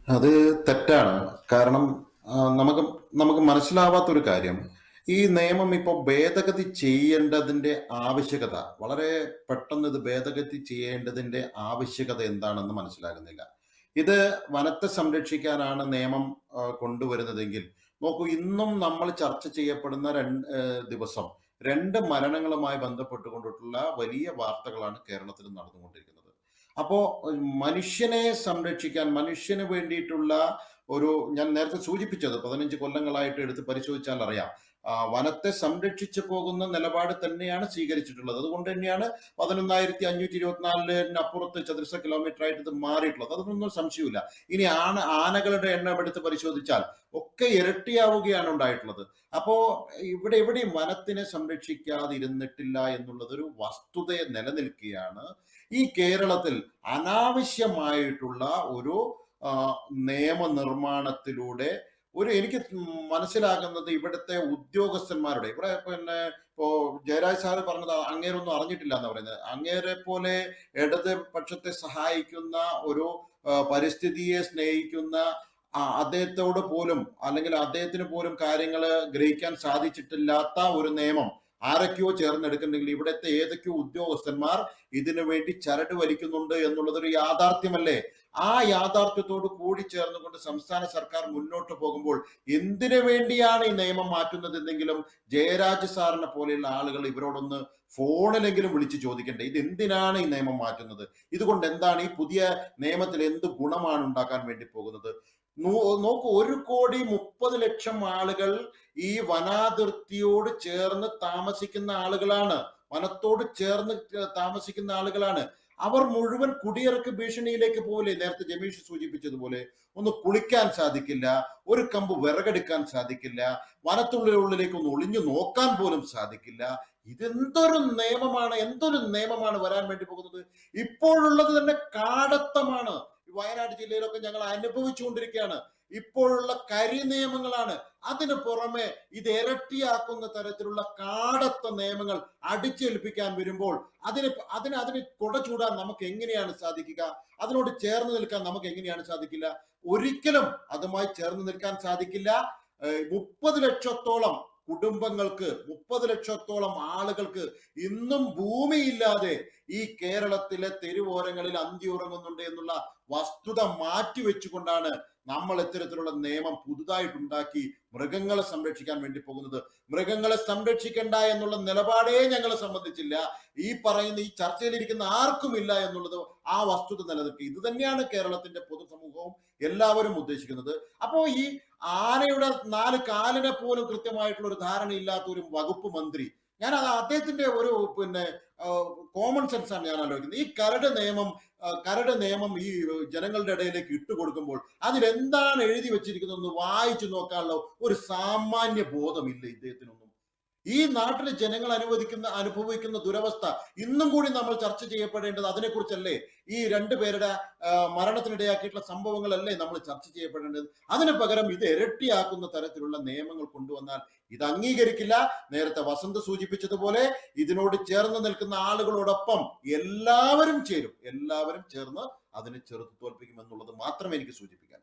അത് തെറ്റാണ്. കാരണം നമുക്ക് നമുക്ക് മനസ്സിലാവാത്തൊരു കാര്യം, ഈ നിയമം ഇപ്പോൾ ഭേദഗതി ചെയ്യേണ്ടതിന്റെ ആവശ്യകത, വളരെ പെട്ടെന്ന് ഇത് ഭേദഗതി ചെയ്യേണ്ടതിന്റെ ആവശ്യകത എന്താണെന്ന് മനസ്സിലാകുന്നില്ല. ഇത് വനത്തെ സംരക്ഷിക്കാനാണ് നിയമം കൊണ്ടുവരുന്നതെങ്കിൽ, നോക്കൂ, ഇന്നും നമ്മൾ ചർച്ച ചെയ്യപ്പെടുന്ന ദിവസം 2 മരണങ്ങളുമായി ബന്ധപ്പെട്ടുകൊണ്ടിട്ടുള്ള വലിയ വാർത്തകളാണ് കേരളത്തിൽ നടന്നുകൊണ്ടിരിക്കുന്നത്. അപ്പോ മനുഷ്യനെ സംരക്ഷിക്കാൻ, മനുഷ്യന് വേണ്ടിയിട്ടുള്ള ഒരു, ഞാൻ നേരത്തെ സൂചിപ്പിച്ചത് 15 കൊല്ലങ്ങളായിട്ട് എടുത്ത് പരിശോധിച്ചാൽ അറിയാം, വനത്തെ സംരക്ഷിച്ചു പോകുന്ന നിലപാട് തന്നെയാണ് സ്വീകരിച്ചിട്ടുള്ളത്. അതുകൊണ്ട് തന്നെയാണ് 11,524 ചതുരശ്ര കിലോമീറ്റർ ആയിട്ട് ഇത് മാറിയിട്ടുള്ളത്. അതൊന്നും സംശയമില്ല. ഇനി ആനകളുടെ എണ്ണം എടുത്ത് പരിശോധിച്ചാൽ ഒക്കെ ഇരട്ടിയാവുകയാണ് ഉണ്ടായിട്ടുള്ളത്. അപ്പോ ഇവിടെ എവിടെയും വനത്തിനെ സംരക്ഷിക്കാതിരുന്നിട്ടില്ല എന്നുള്ളതൊരു വസ്തുതയെ നിലനിൽക്കുകയാണ്. ഈ കേരളത്തിൽ അനാവശ്യമായിട്ടുള്ള ഒരു നിയമനിർമ്മാണത്തിലൂടെ എനിക്ക് മനസ്സിലാകുന്നത്, ഇവിടുത്തെ ഉദ്യോഗസ്ഥന്മാരുടെ, ഇവിടെ പിന്നെ ഇപ്പോ ജയരാജ് സാറ് പറഞ്ഞത് അങ്ങേരൊന്നും അറിഞ്ഞിട്ടില്ല എന്ന് പറയുന്നത്, അങ്ങേരെ പോലെ ഇടത് പക്ഷത്തെ സഹായിക്കുന്ന ഒരു പരിസ്ഥിതിയെ സ്നേഹിക്കുന്ന അദ്ദേഹത്തോട് പോലും, അല്ലെങ്കിൽ അദ്ദേഹത്തിന് പോലും കാര്യങ്ങൾ ഗ്രഹിക്കാൻ സാധിച്ചിട്ടില്ലാത്ത ഒരു നിയമം ആരൊക്കെയോ ചേർന്നെടുക്കുന്നുണ്ടെങ്കിൽ ഇവിടുത്തെ ഏതൊക്കെയോ ഉദ്യോഗസ്ഥന്മാർ ഇതിനു വേണ്ടി ചരട് വലിക്കുന്നുണ്ട് എന്നുള്ളതൊരു യാഥാർത്ഥ്യമല്ലേ? ആ യാഥാർത്ഥ്യത്തോട് കൂടി ചേർന്നുകൊണ്ട് സംസ്ഥാന സർക്കാർ മുന്നോട്ട് പോകുമ്പോൾ എന്തിനു വേണ്ടിയാണ് ഈ നിയമം മാറ്റുന്നതെന്നെങ്കിലും ജയരാജ് സാറിനെ പോലെയുള്ള ആളുകൾ ഇവരോടൊന്ന് ഫോണിലെങ്കിലും വിളിച്ച് ചോദിക്കണ്ടേ, ഇത് എന്തിനാണ് ഈ നിയമം മാറ്റുന്നത്? ഇതുകൊണ്ട് എന്താണ്, ഈ പുതിയ നിയമത്തിൽ എന്ത് ഗുണമാണ് ഉണ്ടാക്കാൻ വേണ്ടി പോകുന്നത്? നോക്കൂ, 1,30,00,000 ആളുകൾ ഈ വനാതിർത്തിയോട് ചേർന്ന് താമസിക്കുന്ന ആളുകളാണ്, വനത്തോട് ചേർന്ന് താമസിക്കുന്ന ആളുകളാണ്. അവർ മുഴുവൻ കുടിയിറക്ക് ഭീഷണിയിലേക്ക് പോലെ, നേരത്തെ ജമീഷ് സൂചിപ്പിച്ചതുപോലെ, ഒന്ന് കുളിക്കാൻ സാധിക്കില്ല, ഒരു കമ്പ് വിറകെടുക്കാൻ സാധിക്കില്ല, വനത്തുള്ളിലേക്ക് ഒന്ന് ഒളിഞ്ഞു നോക്കാൻ പോലും സാധിക്കില്ല. ഇതെന്തൊരു നിയമമാണ്, എന്തൊരു നിയമമാണ് വരാൻ വേണ്ടി പോകുന്നത്? ഇപ്പോഴുള്ളത് തന്നെ കാടത്തമാണ്. വയനാട് ജില്ലയിലൊക്കെ ഞങ്ങൾ അനുഭവിച്ചുകൊണ്ടിരിക്കുകയാണ്. ഇപ്പോഴുള്ള കരി നിയമങ്ങളാണ്. അതിന് പുറമെ ഇത് ഇരട്ടിയാക്കുന്ന തരത്തിലുള്ള കാടത്ത നിയമങ്ങൾ അടിച്ചേൽപ്പിക്കാൻ വരുമ്പോൾ അതിന് കുട ചൂടാൻ നമുക്ക് എങ്ങനെയാണ് സാധിക്കുക? അതിനോട് ചേർന്ന് നിൽക്കാൻ നമുക്ക് എങ്ങനെയാണ് സാധിക്കില്ല? ഒരിക്കലും അതുമായി ചേർന്ന് നിൽക്കാൻ സാധിക്കില്ല. 30 ലക്ഷത്തോളം കുടുംബങ്ങൾക്ക്, 30 ലക്ഷത്തോളം ആളുകൾക്ക് ഇന്നും ഭൂമിയില്ലാതെ ഈ കേരളത്തിലെ തെരുവോരങ്ങളിൽ അന്തിയുറങ്ങുന്നുണ്ട് എന്നുള്ള വസ്തുത മാറ്റിവെച്ചുകൊണ്ടാണ് നമ്മൾ ഇത്തരത്തിലുള്ള നിയമം പുതുതായിട്ടുണ്ടാക്കി മൃഗങ്ങളെ സംരക്ഷിക്കാൻ വേണ്ടി പോകുന്നത്. മൃഗങ്ങളെ സംരക്ഷിക്കണ്ട എന്നുള്ള നിലപാടേ ഞങ്ങളെ സംബന്ധിച്ചില്ല, ഈ ചർച്ചയിലിരിക്കുന്ന ആർക്കുമില്ല എന്നുള്ളത് ആ വസ്തുത നിലനിൽക്കുക. ഇത് തന്നെയാണ് കേരളത്തിന്റെ പൊതുസമൂഹവും എല്ലാവരും ഉദ്ദേശിക്കുന്നത്. അപ്പോ ഈ ആനയുടെ 4 കാലിനെ പോലും കൃത്യമായിട്ടുള്ള ഒരു ധാരണയില്ലാത്ത ഒരു വകുപ്പ് മന്ത്രി, ഞാൻ അദ്ദേഹത്തിന്റെ ഒരു കോമൺ സെൻസ് ആണ് ഞാൻ ആലോചിക്കുന്നത്. ഈ കരട് നിയമം ഈ ജനങ്ങളുടെ ഇടയിലേക്ക് ഇട്ടുകൊടുക്കുമ്പോൾ അതിലെന്താണ് എഴുതി വെച്ചിരിക്കുന്നതെന്ന് വായിച്ചു നോക്കാനുള്ള ഒരു സാമാന്യ ബോധമില്ല ഇദ്ദേഹത്തിനൊന്നും. ഈ നാട്ടിലെ ജനങ്ങൾ അനുഭവിക്കുന്ന ദുരവസ്ഥ ഇന്നും കൂടി നമ്മൾ ചർച്ച ചെയ്യപ്പെടേണ്ടത് അതിനെക്കുറിച്ചല്ലേ? ഈ 2 പേരുടെ മരണത്തിനിടയാക്കിയിട്ടുള്ള സംഭവങ്ങളല്ലേ നമ്മൾ ചർച്ച ചെയ്യപ്പെടേണ്ടത്? അതിന് പകരം ഇത് ഇരട്ടിയാക്കുന്ന തരത്തിലുള്ള നിയമങ്ങൾ കൊണ്ടുവന്നാൽ ഇത് അംഗീകരിക്കില്ല. നേരത്തെ വസന്ത് സൂചിപ്പിച്ചതുപോലെ ഇതിനോട് ചേർന്ന് നിൽക്കുന്ന ആളുകളോടൊപ്പം എല്ലാവരും ചേരും, എല്ലാവരും ചേർന്ന് അതിനെ ചെറുത്തു തോൽപ്പിക്കും എന്നുള്ളത് മാത്രമേ എനിക്ക് സൂചിപ്പിക്കാൻ